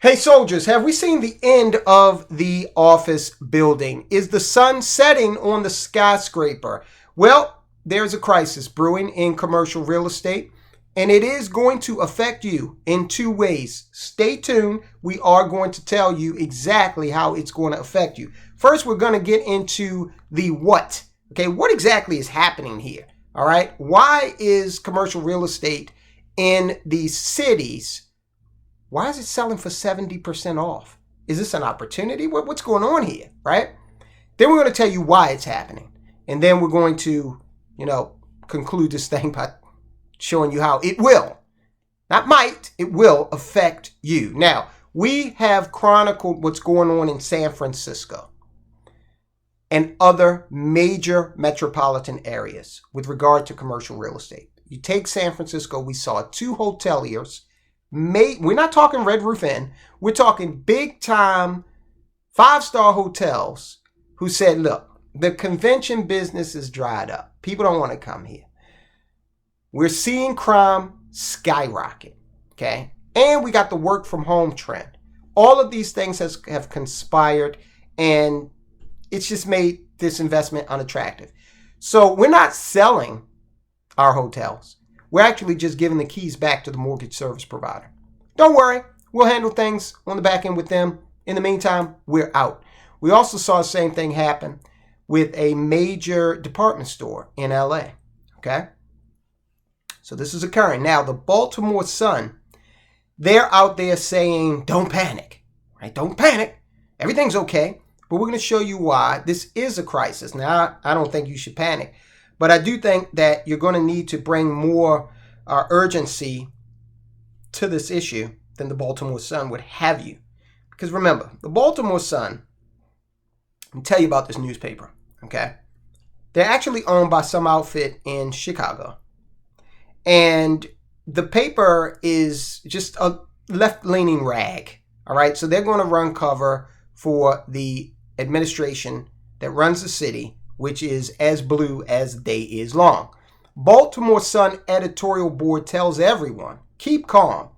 Hey soldiers, have we seen the end of the office building? Is the sun setting on the skyscraper? Well, there's a crisis brewing in commercial real estate, and it is going to affect you in two ways. Stay tuned. We are going to tell you exactly how it's going to affect you. First, we're going to get into the what. Okay, what exactly is happening here? All right, why is commercial real estate in these cities, why is it selling for 70% off? Is this an opportunity? What's going on here, right? Then we're going to tell you why it's happening. And then we're going to, conclude this thing by showing you how it will, not might, it will affect you. Now, we have chronicled what's going on in San Francisco and other major metropolitan areas with regard to commercial real estate. You take San Francisco, we saw two hoteliers. We're not talking Red Roof Inn. We're talking big time 5-star hotels who said, look, the convention business is dried up. People don't want to come here. We're seeing crime skyrocket. Okay. And we got the work from home trend. All of these things have conspired, and it's just made this investment unattractive. So we're not selling our hotels. We're actually just giving the keys back to the mortgage service provider. Don't worry, we'll handle things on the back end with them. In the meantime, we're out. We also saw the same thing happen with a major department store in LA. Okay? So this is occurring. Now, the Baltimore Sun, they're out there saying, don't panic. Right? Don't panic. Everything's okay. But we're going to show you why this is a crisis. Now, I don't think you should panic. But I do think that you're going to need to bring more urgency to this issue than the Baltimore Sun would have you. Because remember, the Baltimore Sun, let me tell you about this newspaper, okay? They're actually owned by some outfit in Chicago. And the paper is just a left-leaning rag, all right? So they're going to run cover for the administration that runs the city, which is as blue as day is long. Baltimore Sun editorial board tells everyone, keep calm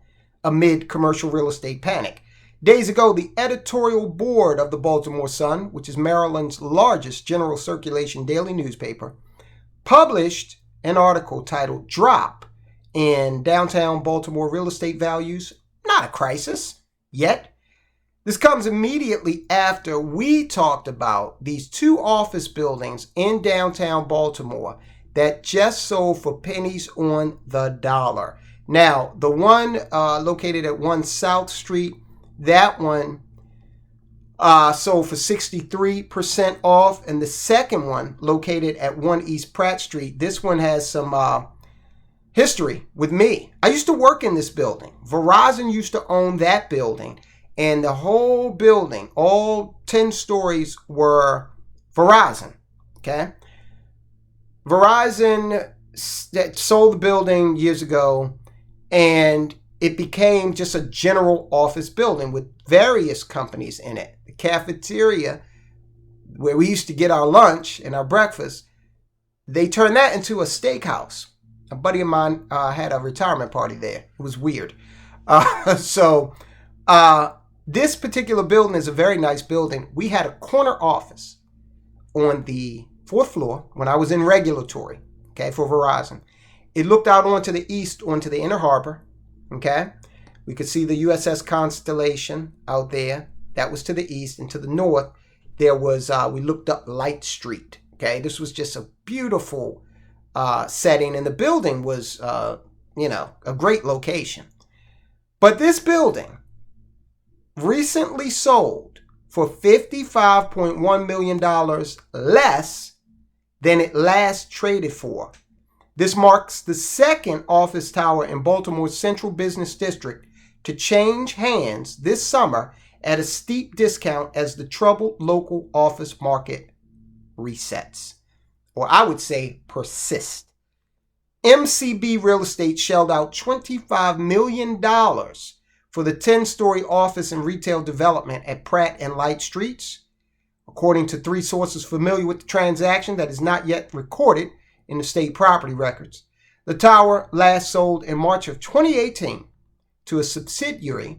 amid commercial real estate panic. Days ago, the editorial board of the Baltimore Sun, which is Maryland's largest general circulation daily newspaper, published an article titled Drop in Downtown Baltimore Real Estate Values. Not a crisis yet. This comes immediately after we talked about these two office buildings in downtown Baltimore that just sold for pennies on the dollar. Now, the one located at 1 South Street, that one sold for 63% off. And the second one located at 1 East Pratt Street, this one has some history with me. I used to work in this building. Verizon used to own that building. And the whole building, all 10 stories were Verizon, okay? Verizon sold the building years ago, and it became just a general office building with various companies in it. The cafeteria, where we used to get our lunch and our breakfast, they turned that into a steakhouse. A buddy of mine had a retirement party there. It was weird. This particular building is a very nice building. We had a corner office on the 4th floor when I was in regulatory, okay, for Verizon. It looked out onto the east, onto the Inner Harbor, okay? We could see the USS Constellation out there. That was to the east. And to the north, there was, we looked up Light Street, okay? This was just a beautiful setting, and the building was, a great location. But this building recently sold for $55.1 million less than it last traded for. This marks the second office tower in Baltimore's Central Business District to change hands this summer at a steep discount as the troubled local office market resets. Or I would say persist. MCB Real Estate shelled out $25 million for the 10-story office and retail development at Pratt and Light Streets. According to 3 sources familiar with the transaction that is not yet recorded in the state property records, the tower last sold in March of 2018 to a subsidiary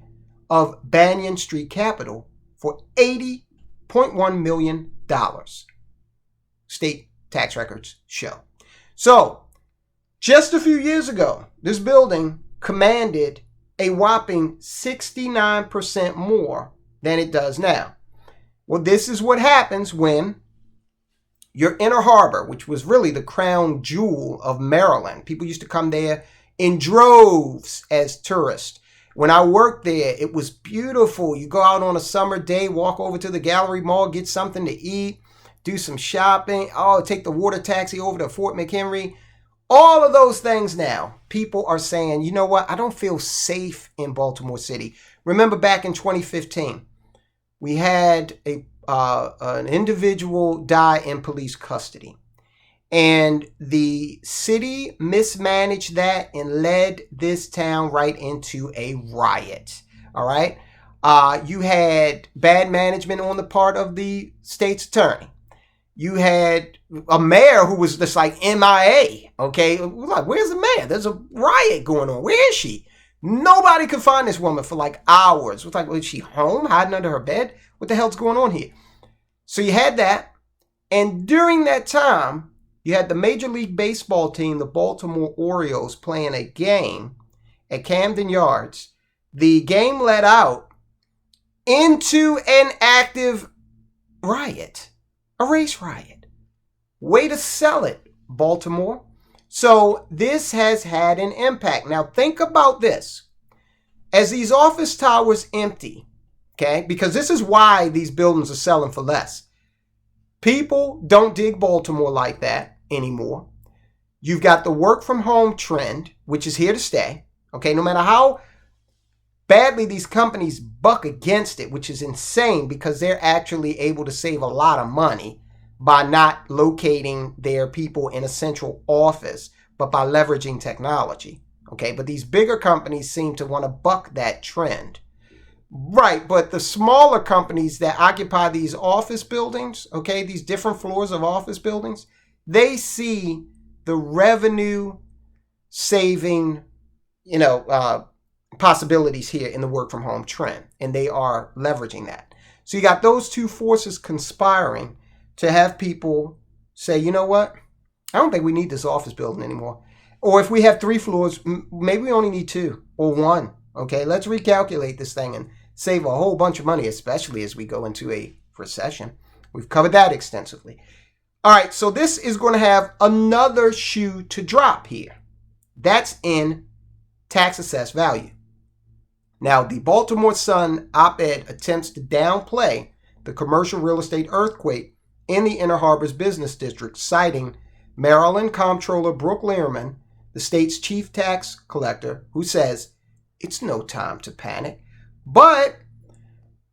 of Banyan Street Capital for $80.1 million. State tax records show. So, just a few years ago, this building commanded a whopping 69% more than it does now. Well, this is what happens when your Inner Harbor, which was really the crown jewel of Maryland. People used to come there in droves as tourists. When I worked there, it was beautiful. You go out on a summer day, walk over to the Gallery Mall, get something to eat, do some shopping. Oh, take the water taxi over to Fort McHenry. All of those things now, people are saying, you know what? I don't feel safe in Baltimore City. Remember back in 2015, we had an individual die in police custody. And the city mismanaged that and led this town right into a riot. All right. You had bad management on the part of the state's attorney. You had a mayor who was just like MIA. Okay. Like, where's the mayor? There's a riot going on. Where is she? Nobody could find this woman for like hours. It's like, was she home hiding under her bed? What the hell's going on here? So you had that. And during that time, you had the Major League Baseball team, the Baltimore Orioles, playing a game at Camden Yards. The game led out into an active riot, a race riot. Way to sell it, Baltimore. So this has had an impact. Now think about this. As these office towers empty, okay, because this is why these buildings are selling for less. People don't dig Baltimore like that anymore. You've got the work from home trend, which is here to stay. Okay, no matter how badly these companies buck against it, which is insane because they're actually able to save a lot of money by not locating their people in a central office, but by leveraging technology. Okay, but these bigger companies seem to want to buck that trend. Right, but the smaller companies that occupy these office buildings, okay, these different floors of office buildings, they see the revenue saving, possibilities here in the work from home trend, and they are leveraging that. So you got those two forces conspiring to have people say, you know what? I don't think we need this office building anymore. Or if we have 3 floors, maybe we only need 2 or 1. Okay, let's recalculate this thing and save a whole bunch of money, especially as we go into a recession. We've covered that extensively. All right, so this is going to have another shoe to drop here. That's in tax assessed value. Now, the Baltimore Sun op-ed attempts to downplay the commercial real estate earthquake in the Inner Harbor's business district, citing Maryland Comptroller Brooke Learman, the state's chief tax collector, who says it's no time to panic. But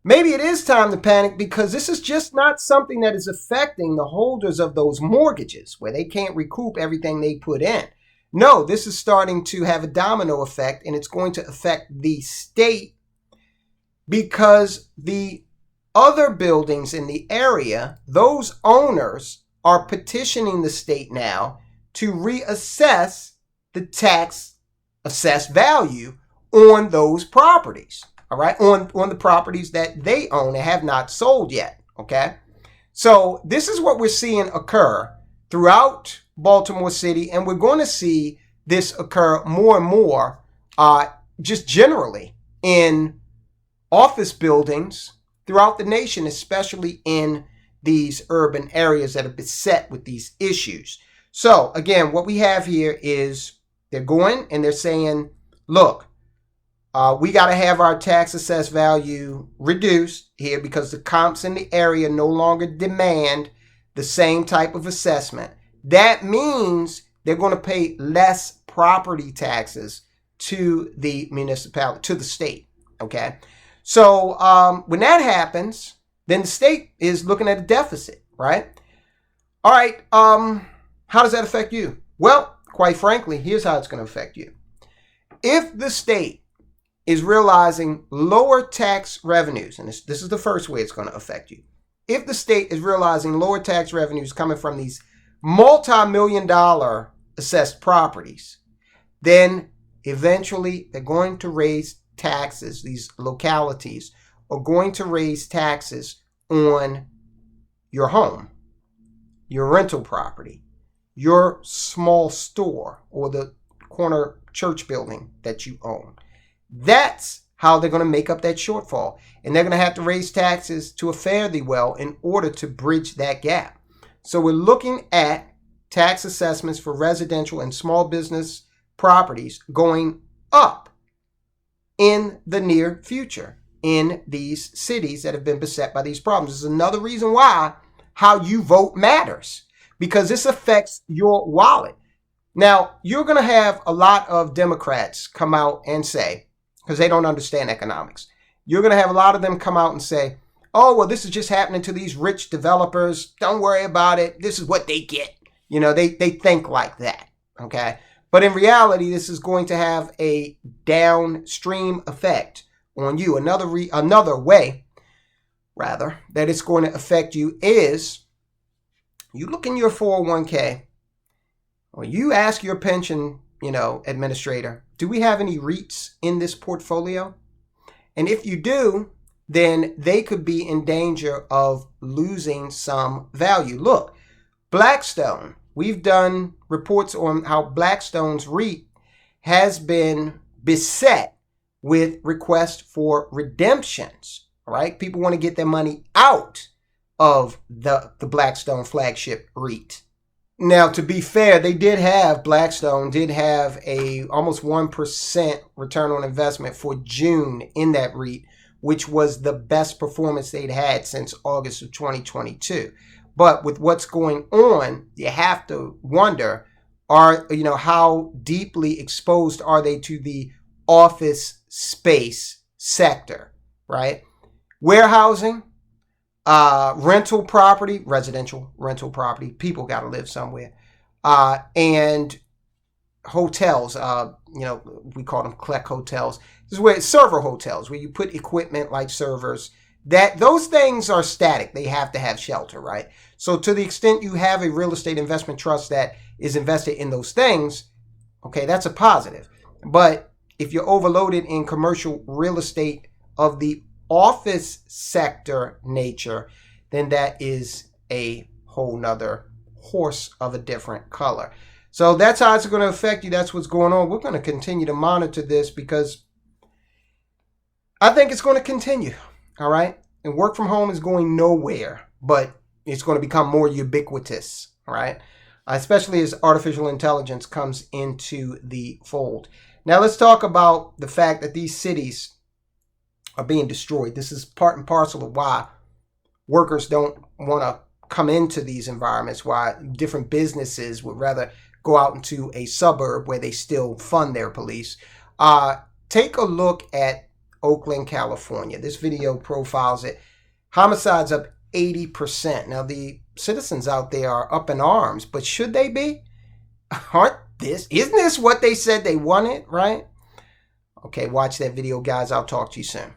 maybe it is time to panic because this is just not something that is affecting the holders of those mortgages where they can't recoup everything they put in. No, this is starting to have a domino effect, and it's going to affect the state because the other buildings in the area, those owners are petitioning the state now to reassess the tax assessed value on those properties. All right, on the properties that they own and have not sold yet. Okay, so this is what we're seeing occur throughout Baltimore City, and we're going to see this occur more and more just generally in office buildings throughout the nation, especially in these urban areas that are beset with these issues. So again, what we have here is they're going and they're saying, look, we got to have our tax assessed value reduced here because the comps in the area no longer demand the same type of assessment. That means they're going to pay less property taxes to the municipality, to the state. Okay. So when that happens, then the state is looking at a deficit, right? All right. How does that affect you? Well, quite frankly, here's how it's going to affect you. If the state is realizing lower tax revenues, and this is the first way it's going to affect you. If the state is realizing lower tax revenues coming from these multi-million-dollar assessed properties, then eventually they're going to raise taxes, these localities, are going to raise taxes on your home, your rental property, your small store, or the corner church building that you own. That's how they're going to make up that shortfall. And they're going to have to raise taxes to a fare thee well in order to bridge that gap. So we're looking at tax assessments for residential and small business properties going up in the near future in these cities that have been beset by these problems. This is another reason why how you vote matters, because this affects your wallet. Now, you're going to have a lot of Democrats come out and say, because they don't understand economics, you're going to have a lot of them come out and say, oh, well, this is just happening to these rich developers. Don't worry about it. This is what they get. You know, they think like that. Okay. But in reality, this is going to have a downstream effect on you. Another way, rather, that it's going to affect you is you look in your 401k or you ask your pension, administrator, do we have any REITs in this portfolio? And if you do, then they could be in danger of losing some value. Look, Blackstone, we've done reports on how Blackstone's REIT has been beset with requests for redemptions, right? People want to get their money out of the Blackstone flagship REIT. Now, to be fair, Blackstone did have a almost 1% return on investment for June in that REIT, which was the best performance they'd had since August of 2022. But with what's going on, you have to wonder, how deeply exposed are they to the office space sector, right? Warehousing, rental property, residential rental property, people got to live somewhere, and hotels, we call them CLEC hotels. This is where server hotels, where you put equipment like servers, that those things are static. They have to have shelter, right? So to the extent you have a real estate investment trust that is invested in those things, okay, that's a positive. But if you're overloaded in commercial real estate of the office sector nature, then that is a whole nother horse of a different color. So that's how it's going to affect you. That's what's going on. We're going to continue to monitor this because I think it's going to continue. All right. And work from home is going nowhere, but it's going to become more ubiquitous. All right. Especially as artificial intelligence comes into the fold. Now let's talk about the fact that these cities are being destroyed. This is part and parcel of why workers don't want to come into these environments, why different businesses would rather go out into a suburb where they still fund their police. Take a look at Oakland, California. This video profiles it. Homicides up 80%. Now, the citizens out there are up in arms, but should they be? Isn't this what they said they wanted, right? Okay, watch that video, guys. I'll talk to you soon.